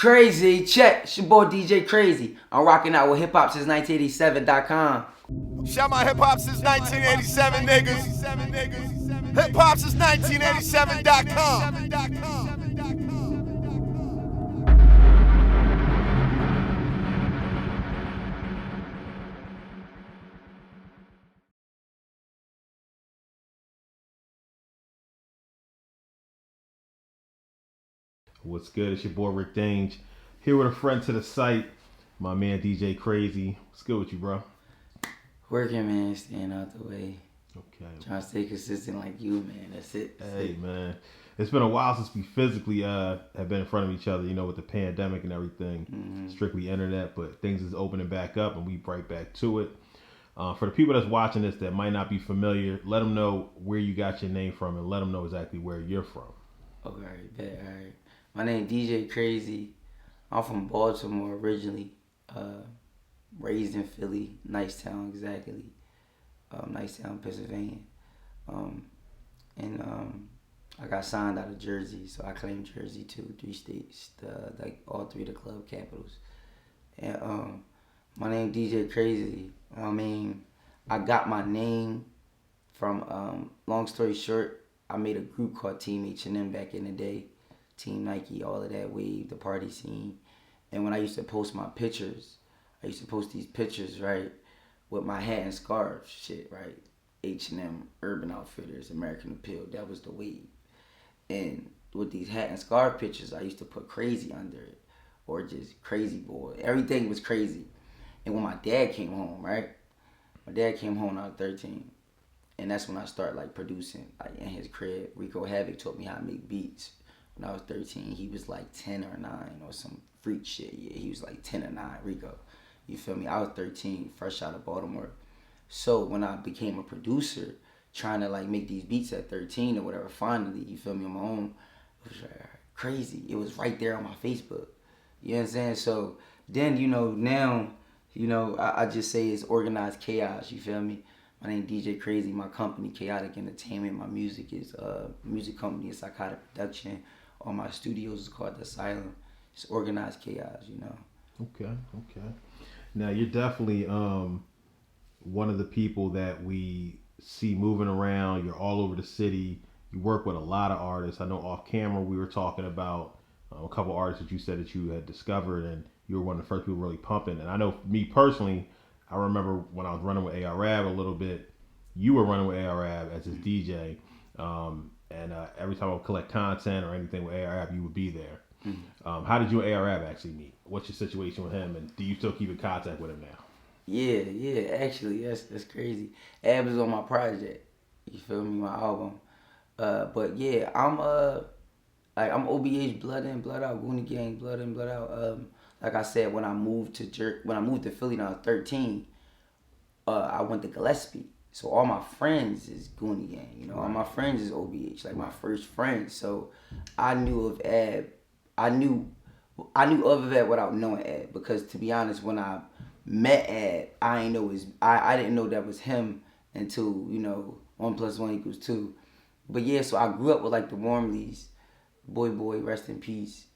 Crazy, check. It's your boy DJ Crazy. I'm rocking out with HIPHOPSINCE1987.com. Shout my hip hop since 1987 niggas. Hip hop since 1987.com. What's good? It's your boy Rick Dange here with a friend to the site, my man DJ Crazy. What's good with you, bro? Working, man. Staying out the way. Okay. Trying to stay consistent like you, man. That's it. Hey, man. It's been a while since we physically have been in front of each other, with the pandemic and everything. Strictly internet, but things is opening back up and we right back to it. For the people that's watching this that might not be familiar, let them know where you got your name from and let them know exactly where you're from. Okay, all right. My name DJ Crazy. I'm from Baltimore originally. Raised in Philly, Nicetown exactly. Nicetown, Pennsylvania. I got signed out of Jersey, so I claim Jersey too. 3 states, like all 3 of the club capitals. And my name DJ Crazy. I mean, I got my name from, long story short, I made a group called Team H&M back in the day. Team Nike, all of that wave, the party scene. And when I used to post my pictures, I used to post these pictures, right, with my hat and scarf shit, right? H&M, Urban Outfitters, American Appeal, that was the wave. And with these hat and scarf pictures, I used to put crazy under it, or just crazy boy. Everything was crazy. And when my dad came home, right? My dad came home when I was 13. And that's when I started like producing, like in his crib. Rico Havoc taught me how to make beats. When I was 13, he was like 10 or 9 or some freak shit. Yeah, he was like 10 or 9, Rico. You feel me? I was 13, fresh out of Baltimore. So when I became a producer, trying to like make these beats at 13 or whatever, finally, you feel me, on my own, it was crazy. It was right there on my Facebook. You know what I'm saying? So then, now, I just say it's organized chaos, you feel me? My name DJ Crazy, my company, Chaotic Entertainment. My music is music company, is Psychotic Production. All my studios is called The Asylum. It's organized chaos, Okay. Now, you're definitely one of the people that we see moving around. You're all over the city. You work with a lot of artists. I know off camera we were talking about a couple artists that you said that you had discovered, and you were one of the first people really pumping. And I know me personally, I remember when I was running with A.R.Rab a little bit, you were running with A.R.Rab as his DJ. Every time I would collect content or anything with A.R.Rab, you would be there. How did you and A.R.Rab actually meet? What's your situation with him, and do you still keep in contact with him now? Yeah, actually, that's crazy. Ab is on my project. You feel me? My album. But yeah, I'm OBH, blood in, blood out, Goonie Gang, blood in, blood out. Like I said, when I moved to Philly when I was 13, I went to Gillespie. So all my friends is Goonie Gang, all my friends is OBH, like my first friends. So I knew of Ab. I knew of Ab without knowing Ab, because to be honest, when I met Ab, I didn't know that was him until 1 + 1 = 2. But yeah, so I grew up with like the Wormleys, boy, rest in peace.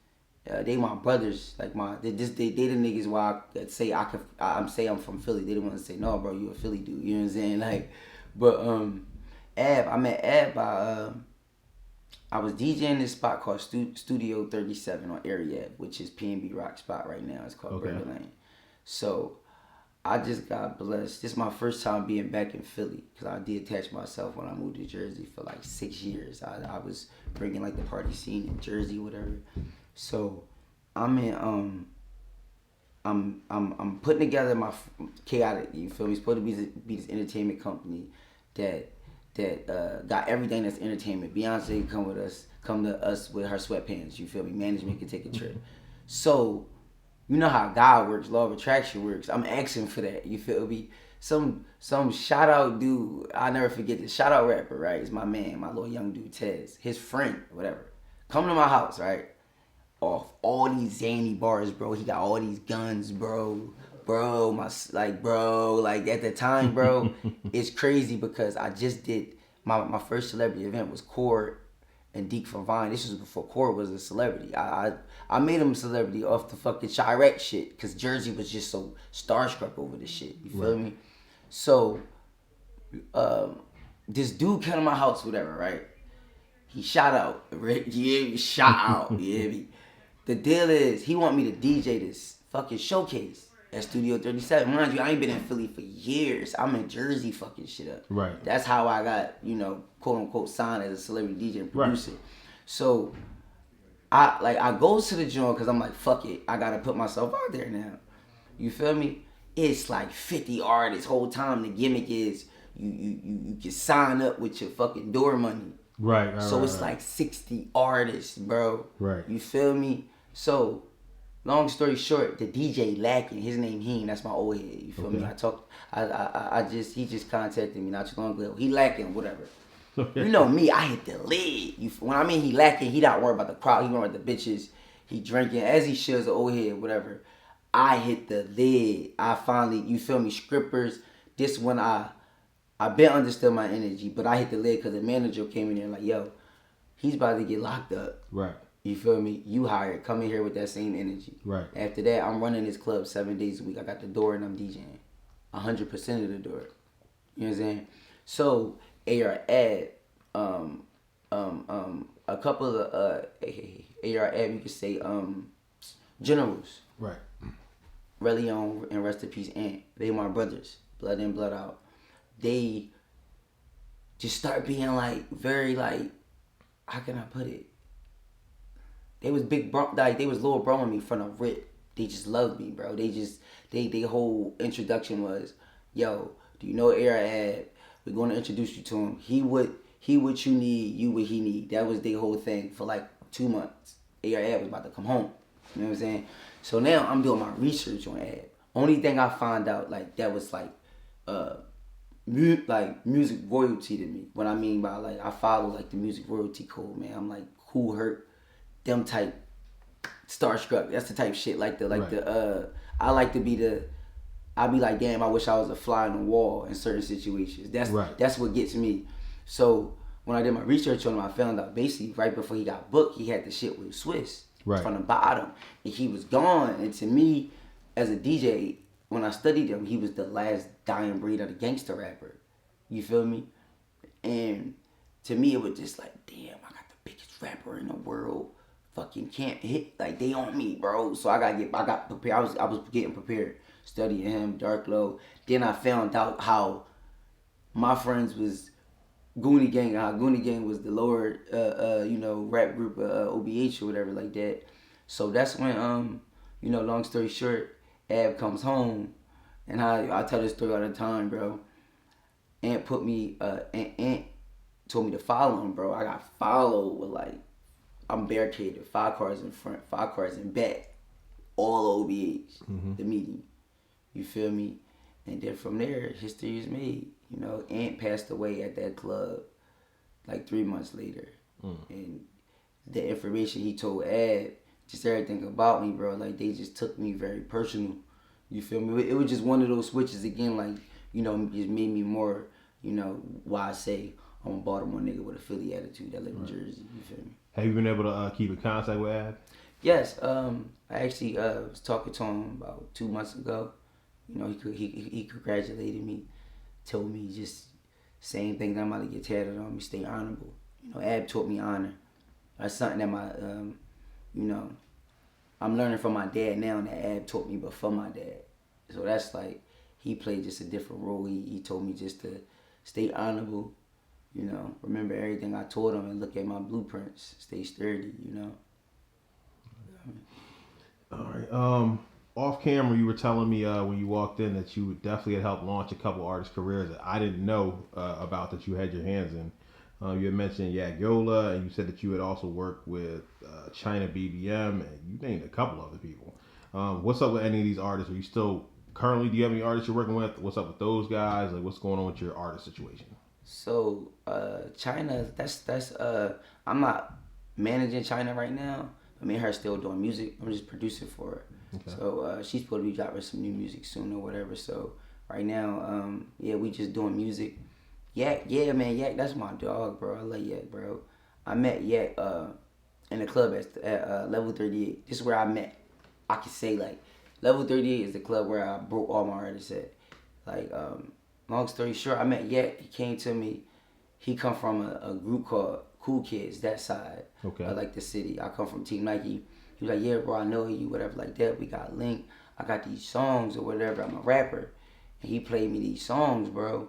They my brothers, like they the niggas why I say I'm from Philly. They didn't want to say, no, bro, you a Philly dude. You know what I'm saying? Like, but I met Ab by I was DJing this spot called Studio 37 on Area, which is P&B Rock spot right now. It's called Burger Lane. So I just got blessed. This is my first time being back in Philly, because I detached myself when I moved to Jersey for like 6 years. I was bringing like the party scene in Jersey, whatever. So I'm in I'm putting together my Chaotic. You feel me? It's supposed to be this entertainment company that got everything that's entertainment. Beyonce can come to us with her sweatpants. You feel me? Management can take a trip. So you know how God works, law of attraction works. I'm asking for that. You feel me? Some shout out dude, I'll never forget this. Shout out rapper, right? It's my man, my little young dude Tez, his friend, whatever. Come to my house, right? Off all these zany bars, bro. He got all these guns, bro. Like at the time, bro, it's crazy because I just did my first celebrity event was Cord and Deke from Vine. This was before Core was a celebrity. I made him a celebrity off the fucking Chirac shit because Jersey was just so starstruck over this shit. You feel me? So, this dude came to my house, whatever, right? He shot out, right? Yeah, shot out. Yeah, the deal is he want me to DJ this fucking showcase at Studio 37. Mind you, I ain't been in Philly for years. I'm in Jersey fucking shit up. Right. That's how I got, quote unquote signed as a celebrity DJ and producer. Right. So I go to the joint because I'm like, fuck it. I gotta put myself out there now. You feel me? It's like 50 artists. Whole time the gimmick is you can sign up with your fucking door money. Right. So it's like 60 artists, bro. Right. You feel me? So, long story short, the DJ lacking. His name Heen. That's my old head. You feel me? He just contacted me not too long ago. He lacking, whatever. You know me, I hit the lid. When I mean he lacking, he not worried about the crowd. He worried about the bitches. He drinking as he should, the old head, whatever. I hit the lid. I finally, you feel me, scrippers. This when I been understood my energy, but I hit the lid because the manager came in there like, yo, he's about to get locked up. Right. You feel me? You hired. Come in here with that same energy. Right. After that, I'm running this club 7 days a week. I got the door and I'm DJing. 100% of the door. You know what I'm saying? So, AR Ad, a couple of AR Ad, you could say, generals. Right. Relion and rest in peace, Ant. They my brothers. Blood in, blood out. They just start being like, very like, how can I put it? They was big bro, like they was little bro in me in front of Rip. They just loved me, bro. They whole introduction was, yo, do you know Arab? We're gonna introduce you to him. He what you need, you what he need. That was their whole thing for like 2 months. Arab was about to come home. You know what I'm saying? So now I'm doing my research on Ab. Only thing I found out like that was like music royalty to me. What I mean by like I follow like the music royalty code, man. I'm like Who Hurt, them type starstruck. That's the type shit like I like to be the. I be like, damn, I wish I was a fly on the wall in certain situations. That's what gets me. So when I did my research on him, I found out basically right before he got booked, he had the shit with Swiss from the bottom, and he was gone. And to me, as a DJ, when I studied him, he was the last dying breed of the gangster rapper. You feel me? And to me, it was just like, damn, I got the biggest rapper in the world. Fucking can't hit, like they on me, bro. So I got prepared. I was getting prepared, studying him, Dark Low. Then I found out how my friends was Goonie Gang. How Goonie Gang was the lower, rap group OBH or whatever like that. So that's when, long story short, Ab comes home, and I tell this story all the time, bro. Ant put me, Ant told me to follow him, bro. I got followed with like. I'm barricaded, 5 cars in front, 5 cars in back, all OBH, the meeting. You feel me? And then from there, history is made. You know, Ant passed away at that club like 3 months later. And the information he told Ad, just everything about me, bro, like they just took me very personal. You feel me? It was just one of those switches again, like, just made me more, why I say I'm a Baltimore nigga with a Philly attitude that live in Jersey. You feel me? Have you been able to keep in contact with Ab? Yes. I actually was talking to him about 2 months ago. He congratulated me, told me just same thing that I'm about to get tatted on me, stay honorable. Ab taught me honor. That's something that I'm learning from my dad now that Ab taught me, but from my dad. So that's like, he played just a different role. He told me just to stay honorable. Remember everything I told him and look at my blueprints. Stay sturdy, All right. Off camera, you were telling me when you walked in that you definitely had helped launch a couple artists' careers that I didn't know about that you had your hands in. You had mentioned Yola, and you said that you had also worked with China BBM, and you named a couple other people. What's up with any of these artists? Are you still currently? Do you have any artists you're working with? What's up with those guys? Like, what's going on with your artist situation? So China, that's I'm not managing China right now. I mean, her still doing music. I'm just producing for her. Okay. So she's supposed to be dropping some new music soon or whatever. So right now, we just doing music. Yak, man, Yak, that's my dog, bro. I love Yak, bro. I met Yak in the club at Level 38. This is where I met. I can say like Level 38 is the club where I broke all my artists at. Like long story short, I met Yak. He came to me. He come from a group called Cool Kids, that side. Okay. Like the city. I come from Team Nike. He was like, yeah, bro, I know you, whatever like that. We got linked. I got these songs or whatever. I'm a rapper. And he played me these songs, bro.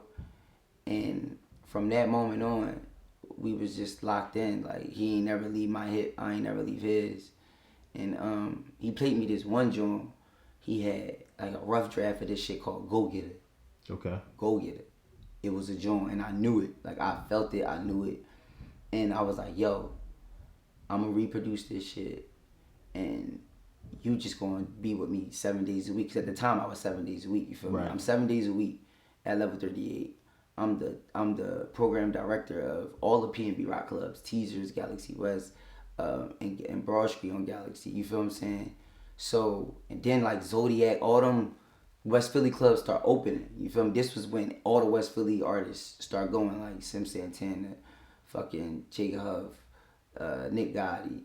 And from that moment on, we was just locked in. Like, he ain't never leave my hip. I ain't never leave his. And he played me this one joint. He had like a rough draft of this shit called Go Get It. Okay. Go Get It. It was a joint, and I knew it. Like, I felt it. I knew it. And I was like, yo, I'm going to reproduce this shit. And you just going to be with me 7 days a week. Because at the time, I was 7 days a week. You feel me? I'm 7 days a week at Level 38. I'm the program director of all the P&B rock clubs, Teasers, Galaxy West, and Broad Street on Galaxy. You feel what I'm saying? So, and then like Zodiac, all them West Philly clubs start opening. You feel me? This was when all the West Philly artists start going, like Sim Santana, fucking Jake Huff, Nick Gotti,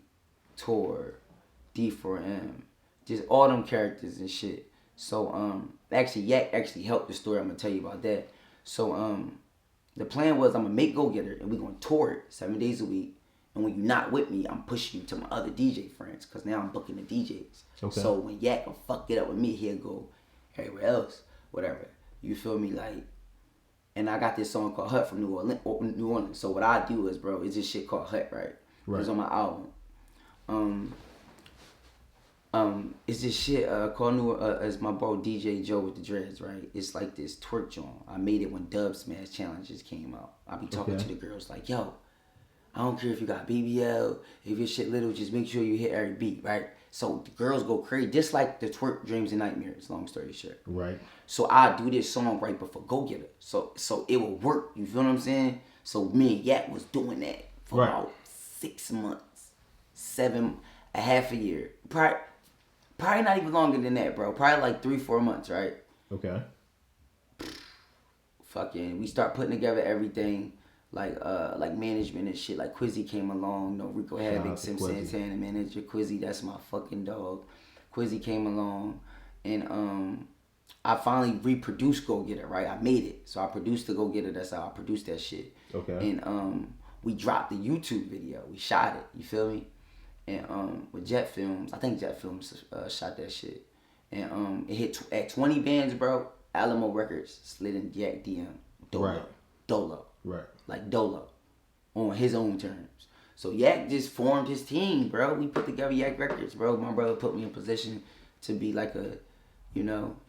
Tor, D4M, just all them characters and shit. So actually Yak actually helped the story. I'm gonna tell you about that. So the plan was I'm gonna make Go Getter and we gonna tour it 7 days a week. And when you're not with me, I'm pushing you to my other DJ friends because now I'm booking the DJs. Okay. So when Yak will fuck it up with me, he'll go everywhere else, whatever. You feel me? Like, and I got this song called Hut from New Orleans. So what I do is, bro, it's this shit called Hut, right? It's on my album. It's this shit called it's my bro DJ Joe with the dreads, right? It's like this twerk joint. I made it when Dub Smash Challenges came out. I be talking to the girls like, yo, I don't care if you got BBL, if your shit little, just make sure you hit every beat, right? So the girls go crazy, just like the twerk Dreams and Nightmares, long story short. Right. So I do this song right before Go Getter. So it will work, you feel what I'm saying? So me and Yak was doing that for about 6 months, a half a year. Probably not even longer than that, bro. Probably like 3-4 months, right? Okay. Fucking, we start putting together everything. Like management and shit. Like Quizzy came along. No, Rico Havoc, Sim Santana manager. Quizzy, that's my fucking dog. Quizzy came along, and I finally reproduced Go Getter. Right, I made it. So I produced the Go Getter. That's how I produced that shit. Okay. And we dropped the YouTube video. We shot it. You feel me? And with Jet Films, I think Jet Films shot that shit. And it hit at 20 bands, bro. Alamo Records slid in Yak DM. Dolo. Right. Like Dolo. On his own terms. So Yak just formed his team, bro. We put together Yak Records, bro. My brother put me in position to be like a,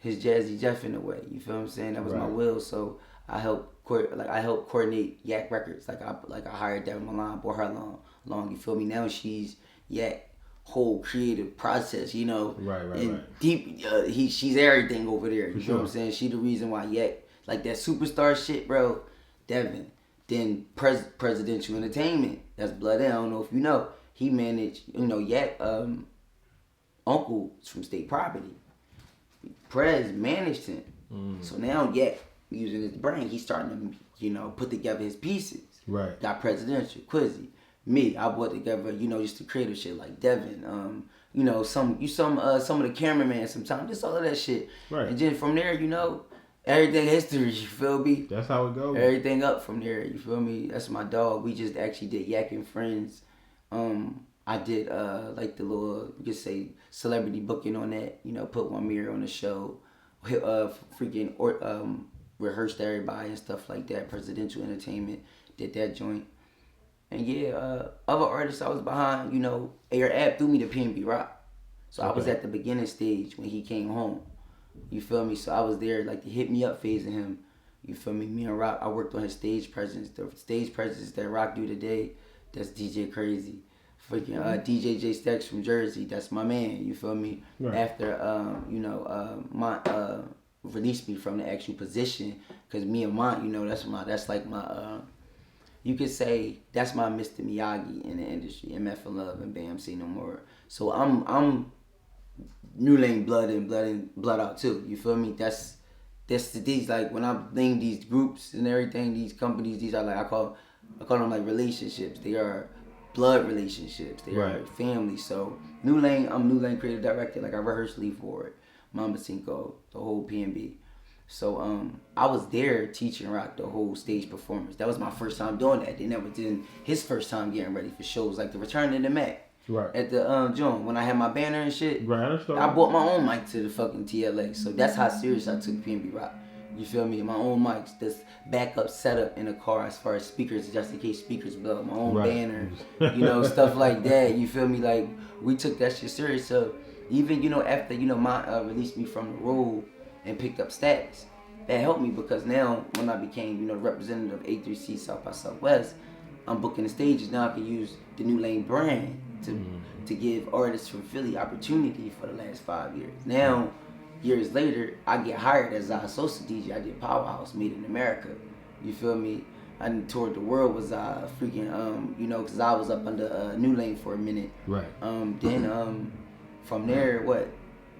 his Jazzy Jeff in a way. You feel what I'm saying? That was my will. So I helped coordinate Yak Records. Like I hired Devin Milan, brought her along. You feel me? Now she's Yak whole creative process, Right. Deep, she's everything over there. You know what I'm saying? She the reason why Yak, like that superstar shit, bro. Devin. Then Presidential Entertainment. That's Blood. I don't know if you know. He managed, Yak uncle from State Property. Prez managed him. So now Yak using his brain, he's starting to, put together his pieces. Right. Got Presidential, Quizzy. Me, I put together, just the creative shit like Devin. Some of the cameraman sometimes, just all of that shit. Right. And then from there, everything history, you feel me? That's how it goes. Everything up from there, you feel me? That's my dog. We just actually did Yak and Friends. I did like the little, you could say, celebrity booking on that. Put one mirror on the show. Rehearsed everybody and stuff like that. Presidential Entertainment did that joint. And yeah, other artists I was behind, Air Ab threw me to P&B Rock. So I was at the beginning stage when he came home. You feel me? So I was there, like the hit me up phase of him. You feel me? Me and Rock, I worked on his stage presence. The stage presence that Rock do today, that's DJ Crazy. Freaking DJ J Stacks from Jersey, that's my man. You feel me? Right. After released me from the actual position, cause me and Mont, that's like my you could say that's my Mr. Miyagi in the industry. MF for Love and Bam Say No More. So I'm New Lane Blood and Blood Out too. You feel me? That's these, like when I name these groups and everything, these companies, these are like I call them like relationships. They are blood relationships. They are family. So New Lane, I'm New Lane creative director. Like I rehearsed lead for it. Mamba Cinco, the whole PNB. So I was there teaching Rock the whole stage performance. That was my first time doing that. They never did his first time getting ready for shows like the Return of the Mac. Right. At the joint when I had my banner and shit. Right, I understand. I bought my own mic to the fucking TLA. So that's how serious I took PNB Rock. You feel me? My own mics, this backup setup in the car as far as speakers, just in case speakers blow. My own banner, you know, stuff like that. You feel me? Like we took that shit serious. So even after my released me from the role and picked up Stacks, that helped me because now when I became the representative of A3C South by Southwest, I'm booking the stages. Now I can use the New Lane brand to give artists from Philly opportunity for the last 5 years. Now, years later, I get hired as a Sosa DJ. I did Powerhouse, Made in America. You feel me? I toured the world was freaking because I was up under New Lane for a minute. Right. Then from there, what?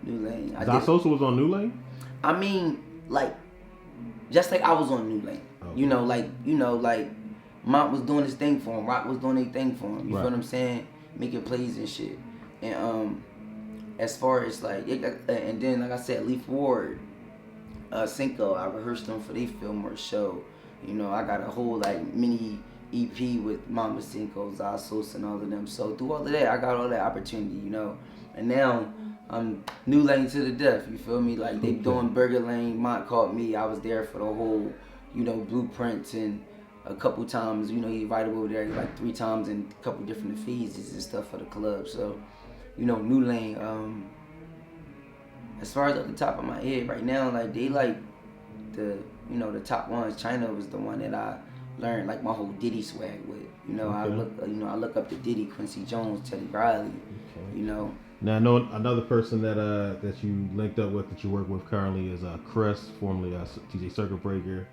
New Lane. Sosa was on New Lane? I mean, like, just like I was on New Lane. Okay. Like Mont was doing his thing for him. Rock was doing their thing for him. You feel what I'm saying? Making plays and shit. And as far as like, and then like I said, Leaf Ward, Cinco, I rehearsed them for their Fillmore show. I got a whole like mini EP with Mama Cinco, Zasos, and all of them. So through all of that, I got all that opportunity, And now I'm New Lane to the death. You feel me? Like they doing Burger Lane. Mont called me. I was there for the whole, blueprints and a couple times. He invited over there like 3 times and a couple different fees and stuff for the club. So, New Lane. As far as at the top of my head right now, like they like the top ones. China was the one that I learned like my whole Diddy swag with. I look up to Diddy, Quincy Jones, Teddy Riley. Okay. Now I know another person that you linked up with that you work with currently is Chris, formerly TJ Circuit Breaker.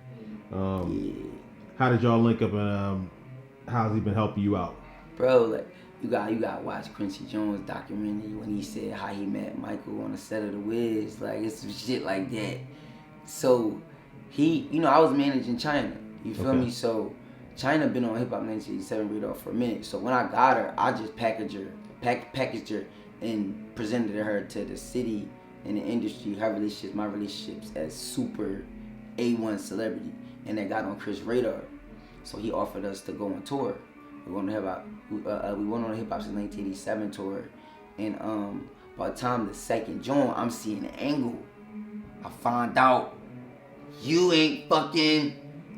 How did y'all link up and how's he been helping you out? Bro, like you got to watch Quincy Jones documentary when he said how he met Michael on the set of The Wiz. Like it's some shit like that. So he, I was managing China. You feel me? So China been on Hip Hop 1987 radar for a minute. So when I got her, I just packaged her and presented her to the city and the industry, my relationships as super A1 celebrity. And that got on Chris' radar. So he offered us to go on tour. We went on a Hip Hop Since 1987 tour. And by the time the second joint, I'm seeing the angle. I find out you ain't fucking,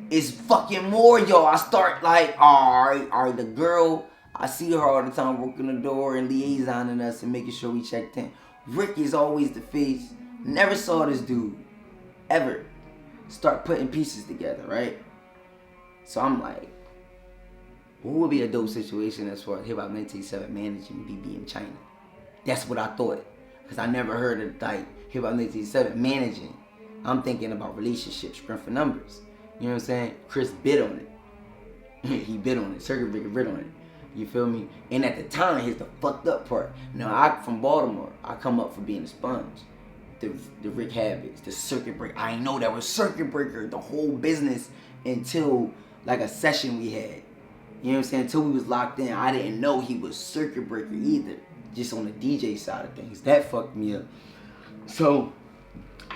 it's fucking more, y'all. I start like, all right, the girl, I see her all the time working the door and liaisoning us and making sure we checked in. Rick is always the face. Never saw this dude, ever. Start putting pieces together, right? So I'm like, what would be a dope situation as far as Hip Hop 1987 managing BB in China? That's what I thought. Because I never heard of like Hip Hop 1987 managing. I'm thinking about relationships, strength for numbers. You know what I'm saying? Chris bid on it. He bid on it. Circuit Breaker bid on it. You feel me? And at the time, here's the fucked up part. Now, I from Baltimore. I come up for being a sponge. The Rick Habits, the Circuit Breaker. I didn't know that was Circuit Breaker, the whole business, until like a session we had. You know what I'm saying? Until we was locked in, I didn't know he was Circuit Breaker either. Just on the DJ side of things. That fucked me up. So,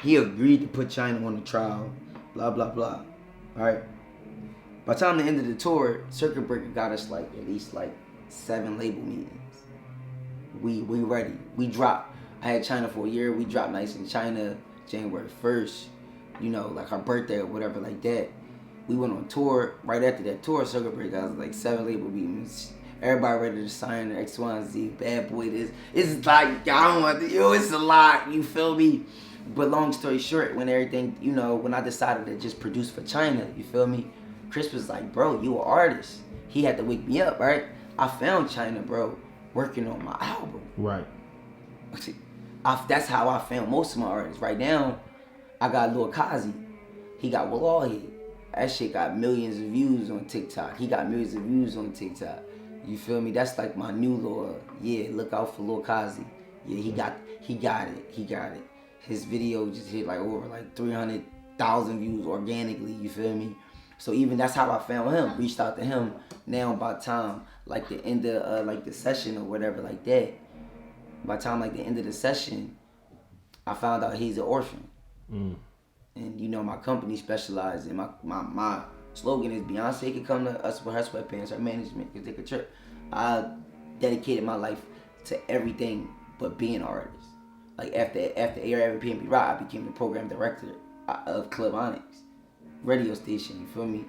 he agreed to put China on the trial. Blah, blah, blah. Alright? By the time the end of the tour, Circuit Breaker got us like at least like 7 label meetings. We ready. We dropped. I had China for a year. We dropped Nights in China January 1st. Like her birthday or whatever like that. We went on tour. Right after that tour, Circuit Breaker got us like 7 label meetings. Everybody ready to sign the X, Y, and Z. Bad Boy this. It's like, I don't want to, it's a lot. You feel me? But long story short, when everything, when I decided to just produce for China, you feel me? Chris was like, bro, you an artist. He had to wake me up, right? I found China, bro, working on my album. Right. That's how I found most of my artists. Right now, I got Lil Kazi. He got Will All Head. That shit got millions of views on TikTok. He got millions of views on TikTok. You feel me? That's like my new Lil. Yeah, look out for Lil Kazi. Yeah, he got it. His video just hit like over like 300,000 views organically. You feel me? So even that's how I found him. Reached out to him. Now by the time like the end of like the session or whatever like that. By the time like the end of the session, I found out he's an orphan. And you know my company specializes in my slogan is Beyonce could come to us with her sweatpants, her management could take a trip. I dedicated my life to everything but being an artist. Like after Air PNB Rock, I became the program director of Club Onyx radio station. You feel me?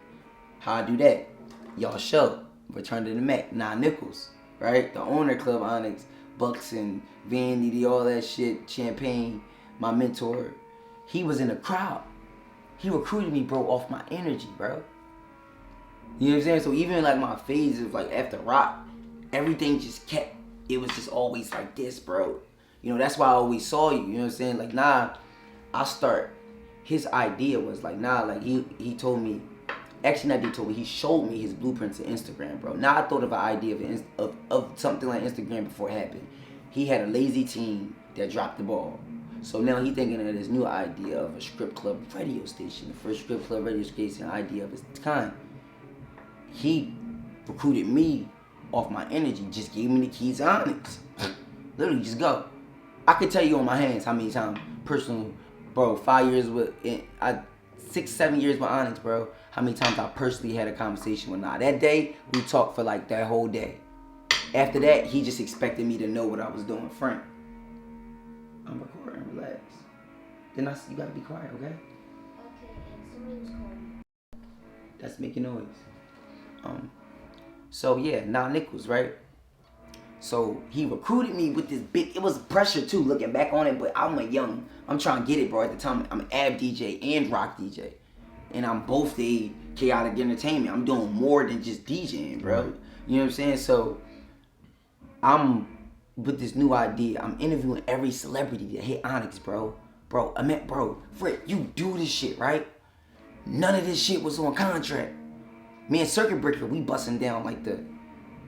How I do that? Y'all show Return to the Mac, 9 Nickels, right? The owner of Club Onyx, Bucks and Vanity, all that shit, Champagne, my mentor. He was in the crowd. He recruited me, bro, off my energy, bro. You know what I'm saying? So even like my phases, like after rock, everything just kept, it was just always like this, bro. You know, that's why I always saw you, you know what I'm saying? Like, nah, I start, his idea was like, nah, like he told me, actually not he told me, he showed me his blueprints of Instagram, bro. Now I thought of an idea of something like Instagram before it happened. He had a lazy team that dropped the ball. So now he thinking of this new idea of a strip club radio station, the first strip club radio station idea of its kind. He recruited me off my energy, just gave me the keys to Onyx. Literally, just go. I could tell you on my hands how many times, personal, bro, 5 years with, 6-7 years with Onyx, bro, how many times I personally had a conversation with Nah. That day, we talked for like that whole day. After that, he just expected me to know what I was doing. Frank, I'm recording, relax. Then you gotta be quiet, okay? Okay, and somebody was calling. That's making noise. So yeah, 9 Nickels, right? So he recruited me with this big, it was pressure too, looking back on it, but I'm trying to get it, bro. At the time, I'm an ab DJ and rock DJ. And I'm both the chaotic entertainment. I'm doing more than just DJing, bro. Right. You know what I'm saying? So I'm with this new idea. I'm interviewing every celebrity that hit Onyx, bro. Bro, Fred, you do this shit, right? None of this shit was on contract. Me and Circuit Breaker, we busting down like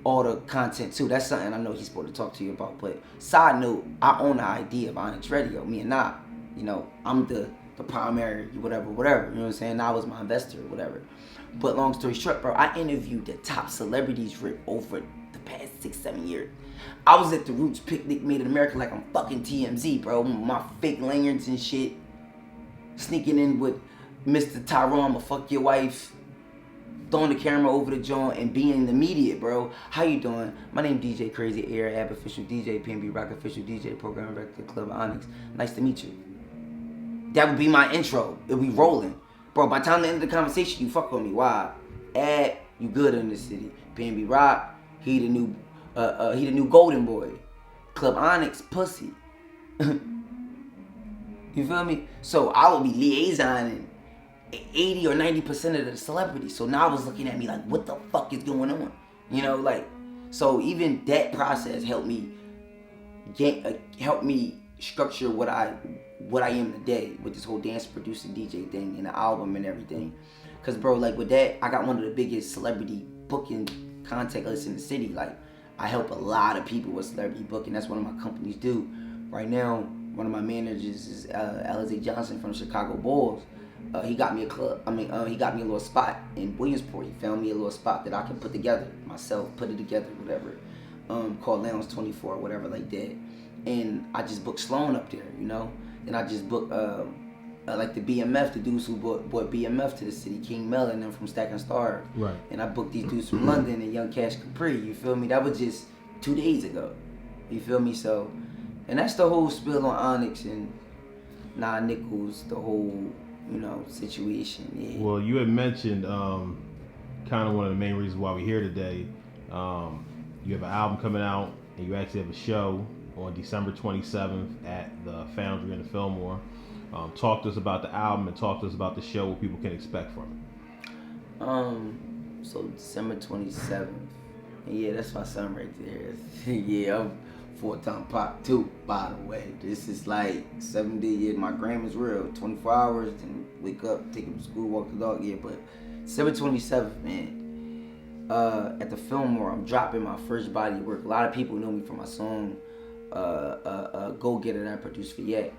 all the content too. That's something I know he's supposed to talk to you about. But side note, I own the idea of Onyx Radio. Me and Nah, you know, I'm the primary, whatever. You know what I'm saying? Nah was my investor, whatever. But long story short, bro, I interviewed the top celebrities over the past 6-7 years. I was at the Roots Picnic Made in America like I'm fucking TMZ, bro. My fake lanyards and shit. Sneaking in with Mr. Tyrone, I'ma fuck your wife. Throwing the camera over the joint and being the media, bro. How you doing? My name DJ Crazy Air, Ab official DJ, PNB Rock official DJ, program director, Club Onyx. Nice to meet you. That would be my intro. It'll be rolling. Bro, by the time the end of the conversation, you fuck with me. Why? Ab, you good in this city. PNB Rock, he the new golden boy. Club Onyx, pussy. You feel me? So I would be liaisoning 80 or 90% of the celebrities. So now I was looking at me like, what the fuck is going on? You know, like, so even that process helped me structure what I am today with this whole dance producer DJ thing and the album and everything. Cause bro, like with that, I got one of the biggest celebrity booking contact lists in the city. Like I help a lot of people with celebrity booking. That's one of my companies do. Right now, one of my managers is Alizé Johnson from the Chicago Bulls. He got me a club. He got me a little spot in Williamsport. He found me a little spot that I can put together myself, put it together, whatever. Called Lounge 24, whatever like that. And I just booked Sloan up there, you know. Then I just booked like the BMF, the dudes who brought BMF to the city, King Mel and them from Stack and Star. Right. And I booked these dudes from London and Young Cash Capri. You feel me? That was just 2 days ago. You feel me? So, and that's the whole spill on Onyx and 9 Nickels, the whole, you know, situation. Yeah. Well, you had mentioned kind of one of the main reasons why we're here today. You have an album coming out, and you actually have a show on December 27th at the Foundry in the Fillmore. Talk to us about the album and talk to us about the show, what people can expect from it. So December 27th. Yeah, that's my son right there. Yeah, I'm 4-time pop too, by the way. This is like 7 days. Yeah, my gram is real. 24 hours, then wake up, take him to school, walk the dog. Yeah, but December 27th, man. At the Fillmore, I'm dropping my first body of work. A lot of people know me from my song Go Get It that I produced for Yak.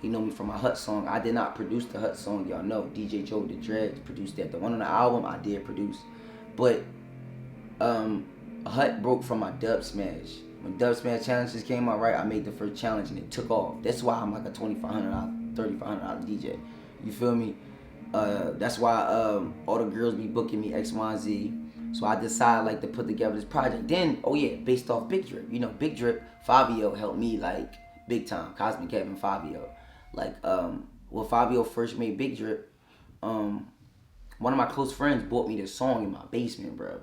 They know me from my Hut song. I did not produce the Hut song, y'all know. DJ Joe the Dreads produced that. The one on the album I did produce. But Hut broke from my Dub Smash. When Dub Smash challenges came out, right, I made the first challenge and it took off. That's why I'm like a $2,500, $3,500 DJ. You feel me? That's why all the girls be booking me X, Y, and Z. So I decided like to put together this project. Then, oh yeah, based off Big Drip. You know, Big Drip, Fabio helped me like big time. Cosmic Kevin, Fabio. Like, when Fabio first made Big Drip, one of my close friends bought me this song in my basement, bro.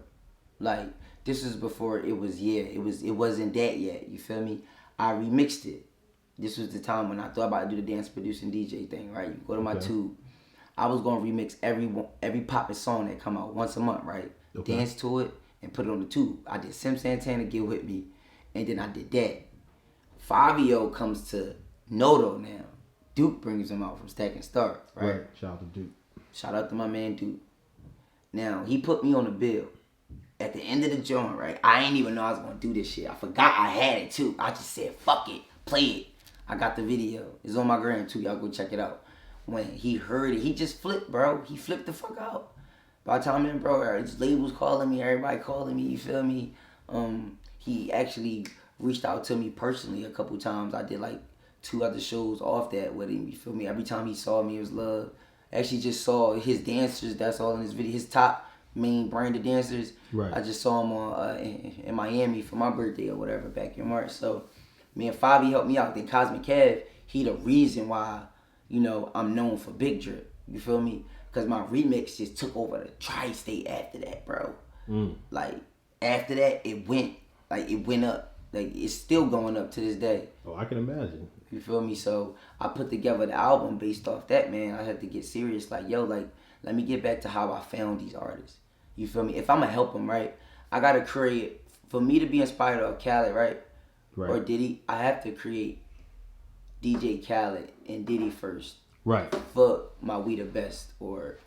Like, this was before it wasn't that yet. You feel me? I remixed it. This was the time when I thought about to do the dance producing DJ thing, right? You go to my tube. I was gonna remix every poppin' song that come out once a month, right? Okay. Dance to it and put it on the tube. I did Sim Santana, Get With Me, and then I did that. Fabio comes to Noto now. Duke brings him out from Stack and Start, right? Shout out to Duke. Shout out to my man Duke. Now, he put me on the bill. At the end of the joint, right? I ain't even know I was gonna do this shit. I forgot I had it too. I just said, fuck it, play it. I got the video. It's on my gram too. Y'all go check it out. When he heard it, he just flipped, bro. He flipped the fuck out. By the time then, bro, his labels calling me, everybody calling me, you feel me? He actually reached out to me personally a couple times. I did like 2 other shows off that with him, you feel me? Every time he saw me, it was love. Actually just saw his dancers, that's all in his video. His top main branded dancers. Right. I just saw him on in Miami for my birthday or whatever back in March. So me and Fabi helped me out. Then Cosmic Kev, he the reason why, you know, I'm known for Big Drip. You feel me? Because my remix just took over the tri-state after that, bro. Like, after that, it went up. Like, it's still going up to this day. Oh, I can imagine. You feel me? So, I put together the album based off that, man. I had to get serious. Like, yo, like, let me get back to how I found these artists. You feel me? If I'm going to help them, right, I got to create, for me to be inspired of Khaled, right? Or Diddy, I have to create DJ Khaled and Diddy first. Right. For my We the Best or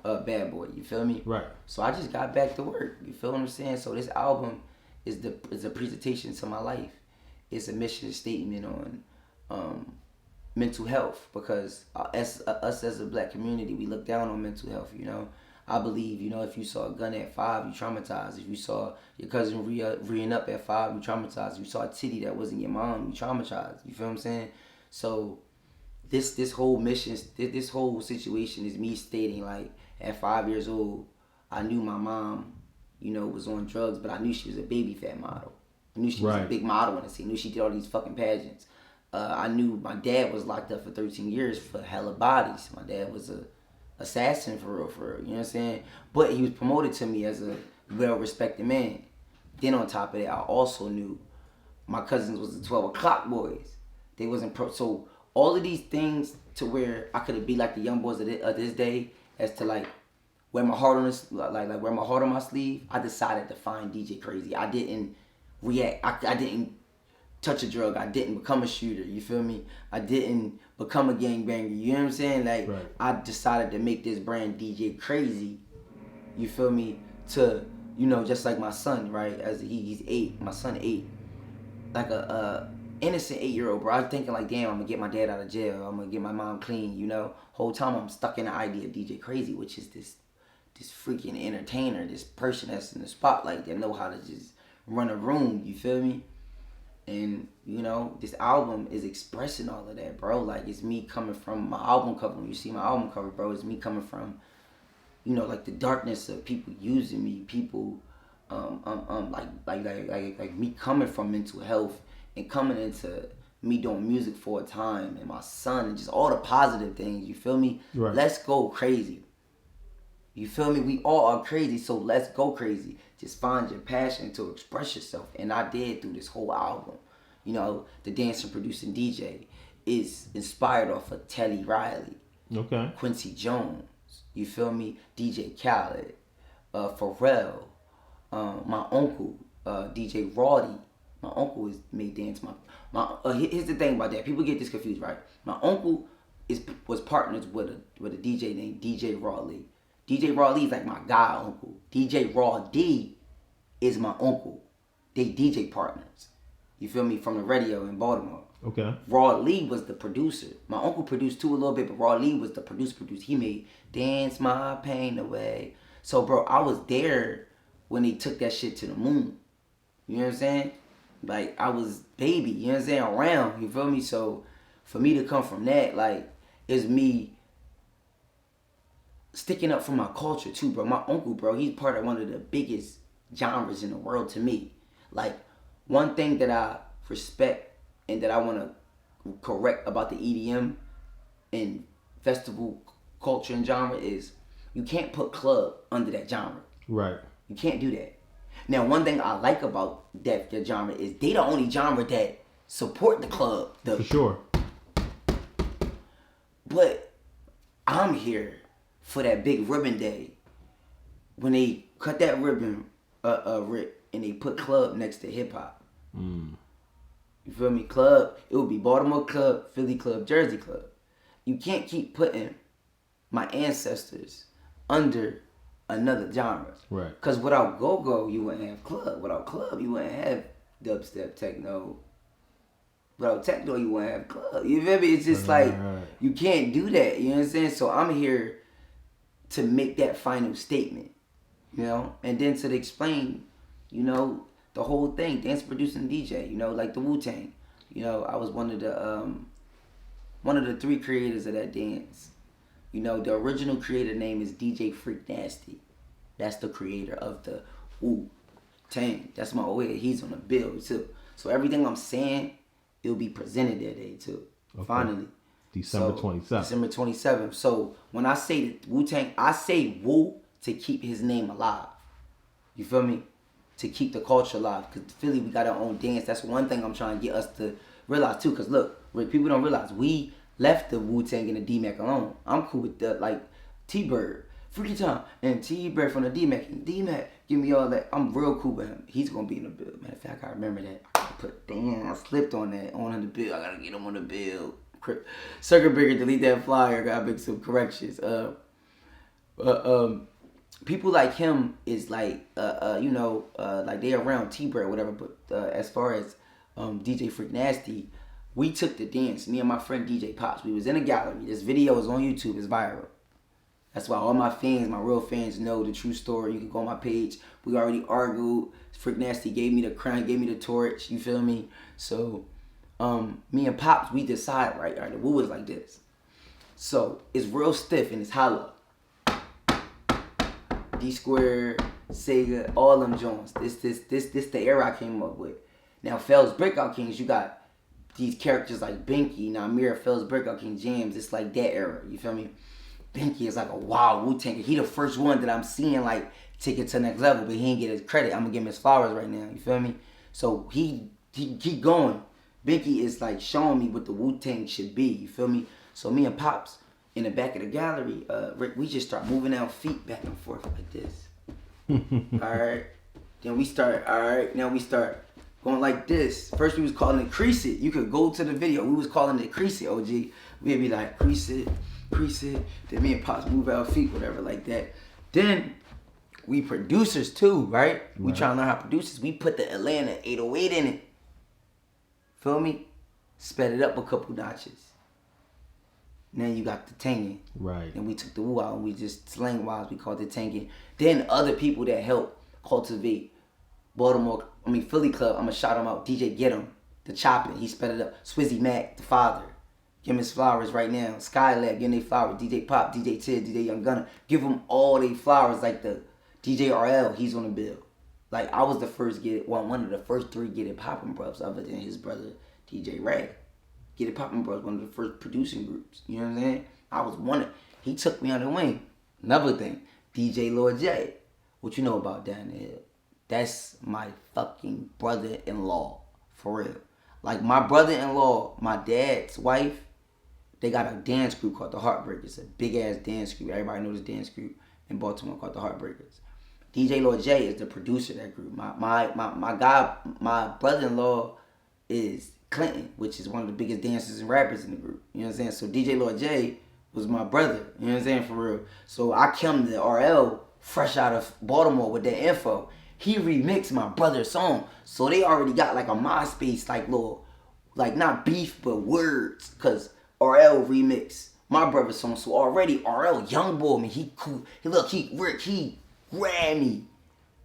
Bad Boy, you feel me? Right. So I just got back to work. You feel what I'm saying? So this album is a presentation to my life. It's a mission statement on mental health, because us as a black community, we look down on mental health, you know? I believe, you know, if you saw a gun at 5, you traumatized. If you saw your cousin reeing up at 5, you traumatized. If you saw a titty that wasn't your mom, you traumatized. You feel what I'm saying? So this whole mission, this whole situation is me stating, like, at 5 years old, I knew my mom, you know, was on drugs, but I knew she was a baby fat model. I knew she was a big model in the scene. I knew she did all these fucking pageants. I knew my dad was locked up for 13 years for hella bodies. My dad was a assassin for real, you know what I'm saying? But he was promoted to me as a well-respected man. Then on top of that, I also knew my cousins was the 12 o'clock boys. They wasn't so all of these things to where I could be like the young boys of this day, as to like wear my heart on this, like wear my heart on my sleeve. I decided to find DJ Crazy. I didn't react. I didn't touch a drug. I didn't become a shooter. You feel me? I didn't become a gangbanger. You know what I'm saying? Like, I decided to make this brand DJ Crazy. You feel me? To, you know, just like my son, right? As he's 8, my son 8. Like a innocent 8-year-old, bro. I was thinking like, damn, I'm gonna get my dad out of jail. I'm gonna get my mom clean, you know? Whole time I'm stuck in the idea of DJ Crazy, which is this freaking entertainer, this person that's in the spotlight that know how to just run a room, you feel me? And, you know, this album is expressing all of that, bro. Like, it's me coming from my album cover. When you see my album cover, bro, it's me coming from, you know, like the darkness of people using me, people, like me coming from mental health and coming into me doing music for a time, and my son, and just all the positive things, you feel me? Right. Let's go crazy. You feel me? We all are crazy, so let's go crazy. Just find your passion to express yourself. And I did through this whole album. You know, the dancing, producing DJ is inspired off of Telly Riley. Okay. Quincy Jones. You feel me? DJ Khaled. Pharrell. My uncle, DJ Roddy. My uncle made dance. Here's the thing about that. People get this confused, right? My uncle was partners with a DJ named DJ Rawley. DJ Raw Lee is like my guy uncle. DJ Raw D is my uncle. They DJ partners. You feel me? From the radio in Baltimore. Okay. Raw Lee was the producer. My uncle produced too a little bit, but Raw Lee was the producer. He made Dance My Pain Away. So, bro, I was there when they took that shit to the moon. You know what I'm saying? Like, I was baby, you know what I'm saying, around, you feel me? So, for me to come from that, like, is me sticking up for my culture too, bro. My uncle, bro, he's part of one of the biggest genres in the world to me. Like, one thing that I respect and that I want to correct about the EDM and festival culture and genre is you can't put club under that genre. Right. You can't do that. Now, one thing I like about that genre is they the only genre that support the club. For sure. But I'm here for that big ribbon day when they cut that ribbon, rip, and they put club next to hip hop. You feel me? Club, it would be Baltimore Club, Philly Club, Jersey Club. You can't keep putting my ancestors under another genre. Right. Because without go-go, you wouldn't have club. Without club, you wouldn't have dubstep, techno. Without techno, you wouldn't have club. You feel me? It's just like, you can't do that. You know what I'm saying? So I'm here to make that final statement, you know? And then to explain, you know, the whole thing, dance, producing, DJ, you know, like the Wu-Tang. You know, I was one of the 3 creators of that dance. You know, the original creator name is DJ Freak Nasty. That's the creator of the Wu-Tang. That's my OA. He's on the bill too. So everything I'm saying, it'll be presented that day too. Okay. Finally. December 27th. December 27th. So when I say Wu-Tang, I say Wu to keep his name alive. You feel me? To keep the culture alive. Because Philly, we got our own dance. That's one thing I'm trying to get us to realize too. Because look, people don't realize we left the Wu-Tang and the D-Mac alone. I'm cool with the, like, T-Bird, Freaky Time, and T-Bird from the D-Mac. And D-Mac, give me all that. I'm real cool with him. He's going to be in the bill. Matter of fact, I remember that. I slipped on that, on the bill. I got to get him on the bill. Circuit breaker, delete that flyer. I got to make some corrections. People like him is like, you know, like they around T-Bird or whatever. But as far as DJ Freak Nasty, we took the dance. Me and my friend DJ Pops. We was in a gallery. This video is on YouTube. It's viral. That's why all my fans, my real fans, know the true story. You can go on my page. We already argued. Freak Nasty gave me the crown, gave me the torch. You feel me? So, me and Pops, we decide, right? All right, the Woo is like this. So, it's real stiff and it's hollow. D Square, Sega, all them joints. This the era I came up with. Now, Fel's Breakout Kings, you got these characters like Binky, Namir, Fel's Breakout King Jams. It's like that era. You feel me? Binky is like a wild Wu-Tang. He the first one that I'm seeing like take it to the next level, but he ain't get his credit. I'm gonna give him his flowers right now. You feel me? So he keep going. Binky is like showing me what the Wu-Tang should be. You feel me? So me and Pops in the back of the gallery, Rick, we just start moving our feet back and forth like this. Alright. Then we start, alright, now we start going like this. First we was calling it crease it. You could go to the video. We was calling it crease it, OG. We'd be like crease it, crease it. Then me and Pops move our feet, whatever, like that. Then we producers too, right? We trying to learn how producers. We put the Atlanta 808 in it. Feel me? Sped it up a couple notches. Then you got the tangin'. Right. And we took the woo out and we just slang wise we called it tangin'. Then other people that help cultivate Philly Club, I'm gonna shout him out. DJ Get 'em, the chopping, he sped it up. Swizzy Mac, the father. Give him his flowers right now. Skylab, give him their flowers. DJ Pop, DJ Tid, DJ Young Gunner. Give them all their flowers like the DJ RL, he's on the bill. Like I was the first one of the first 3 Get It Poppin' Bros other than his brother DJ Ray. Get It Poppin' Bros, one of the first producing groups. You know what I'm saying? I was he took me on the wing. Another thing, DJ Lord J. What you know about down the hill? That's my fucking brother-in-law, for real. Like my brother-in-law, my dad's wife, they got a dance group called the Heartbreakers, a big ass dance group. Everybody knows this dance group in Baltimore called the Heartbreakers. DJ Lord J is the producer of that group. My brother-in-law is Clinton, which is one of the biggest dancers and rappers in the group. You know what I'm saying? So DJ Lord J was my brother. You know what I'm saying? For real. So I came to RL fresh out of Baltimore with that info. He remixed my brother's song. So they already got like a MySpace like little like not beef but words, cause RL remix my brother's song. So already RL young boy, man, he cool. He grabbed me.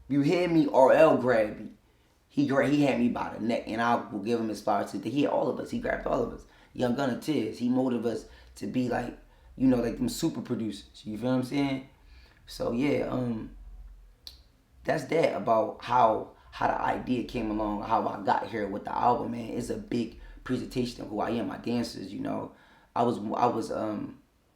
You hear me? RL grabbed me. He had me by the neck, and I will give him his flowers to. He had all of us. He grabbed all of us. Young Gunna Tears. He motivated us to be like, like them super producers. You feel what I'm saying? So yeah, that's that about how the idea came along, how I got here with the album, man. It's a big presentation of who I am, my dancers,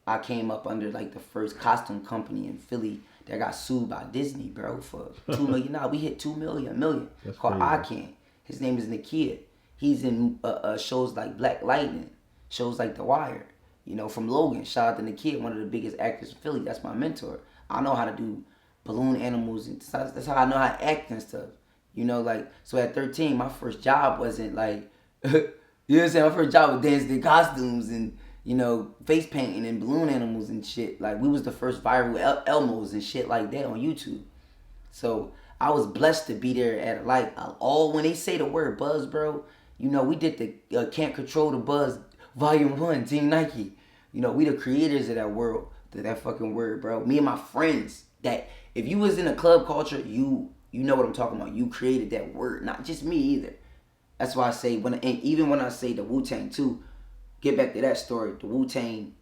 I came up under like the first costume company in Philly that got sued by Disney, bro, for $2 million. Nah, we hit $2 million. That's called I Can. His name is Nakia. He's in shows like Black Lightning, shows like The Wire. From Logan. Shout out to Nakia, one of the biggest actors in Philly. That's my mentor. I know how to do balloon animals, and that's how I know how to act and stuff. So at 13, my first job wasn't like, you know what I'm saying? My first job was dancing in costumes and, face painting and balloon animals and shit. Like, we was the first viral Elmos and shit like that on YouTube. So I was blessed to be there at when they say the word buzz, bro, we did the Can't Control the Buzz Volume 1, Team Nike. We the creators of that world, that fucking word, bro. Me and my friends, that if you was in a club culture, you know what I'm talking about. You created that word, not just me either. That's why I say, even when I say the Wu-Tang too, get back to that story, the Wu-Tang,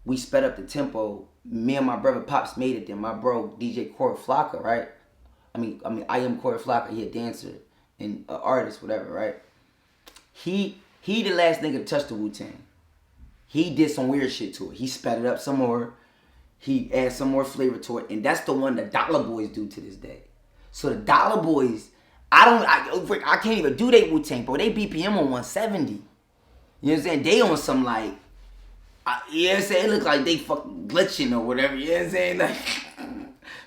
we sped up the tempo. Me and my brother Pops made it. Then my bro DJ Corey Flocka, right? I am Corey Flocka. He a dancer and an artist, whatever, right? He the last nigga to touch the Wu-Tang. He did some weird shit to it. He sped it up some more. He added some more flavor to it, and that's the one the Dollar Boys do to this day. So the Dollar Boys, I can't even do they Wu-Tang, bro. They BPM on 170. You know what I'm saying? They on some like, you know what I'm saying? It look like they fucking glitching or whatever. You know what I'm saying? Like,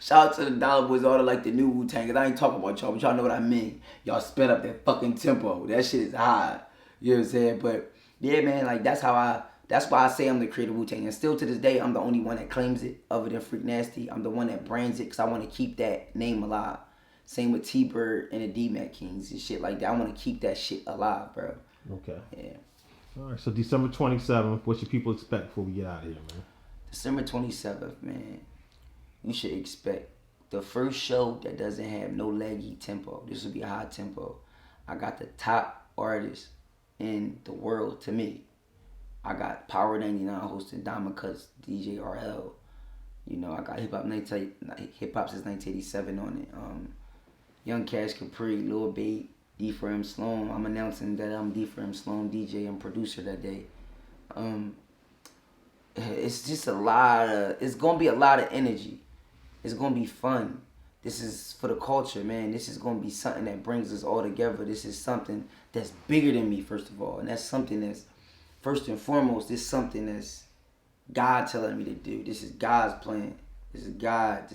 shout out to the Dollar Boys, all the new Wu-Tang. Cause I ain't talking about y'all, but y'all know what I mean. Y'all sped up that fucking tempo. That shit is high. You know what I'm saying? But yeah, man, that's why I say I'm the creator of Wu-Tang. And still to this day, I'm the only one that claims it other than Freak Nasty. I'm the one that brands it because I want to keep that name alive. Same with T-Bird and the D-Mac Kings and shit like that. I want to keep that shit alive, bro. Okay. Yeah. All right, so December 27th, what should people expect before we get out of here, man? December 27th, man. You should expect the first show that doesn't have no leggy tempo. This will be a high tempo. I got the top artists in the world to me. I got Power 99 hosting Diamond Cuts, DJ RL. I got Hip Hop Since 1987 on it. Young Cash Capri, Lil Babe, D4M Sloan. I'm announcing that I'm D4M Sloan DJ and producer that day. It's just it's gonna be a lot of energy. It's gonna be fun. This is for the culture, man. This is gonna be something that brings us all together. This is something that's bigger than me, first of all. And that's something that's, first and foremost, this is something that's God telling me to do. This is God's plan. This is God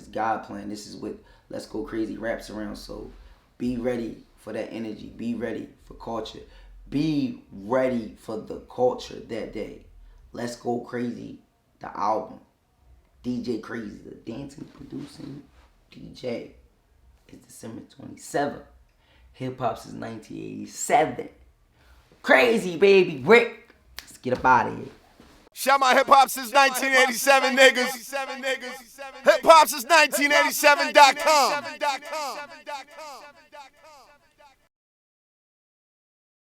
plan. This is what Let's Go Crazy wraps around. So be ready for that energy. Be ready for culture. Be ready for the culture that day. Let's Go Crazy, the album. DJ Crazy, the dancing, producing DJ. It's December 27th. Hip Hop Since 1987. Crazy, baby. Rick. Let's get up out of here. Shout my hip hop since 1987, niggas. Hip hop since 1987.com.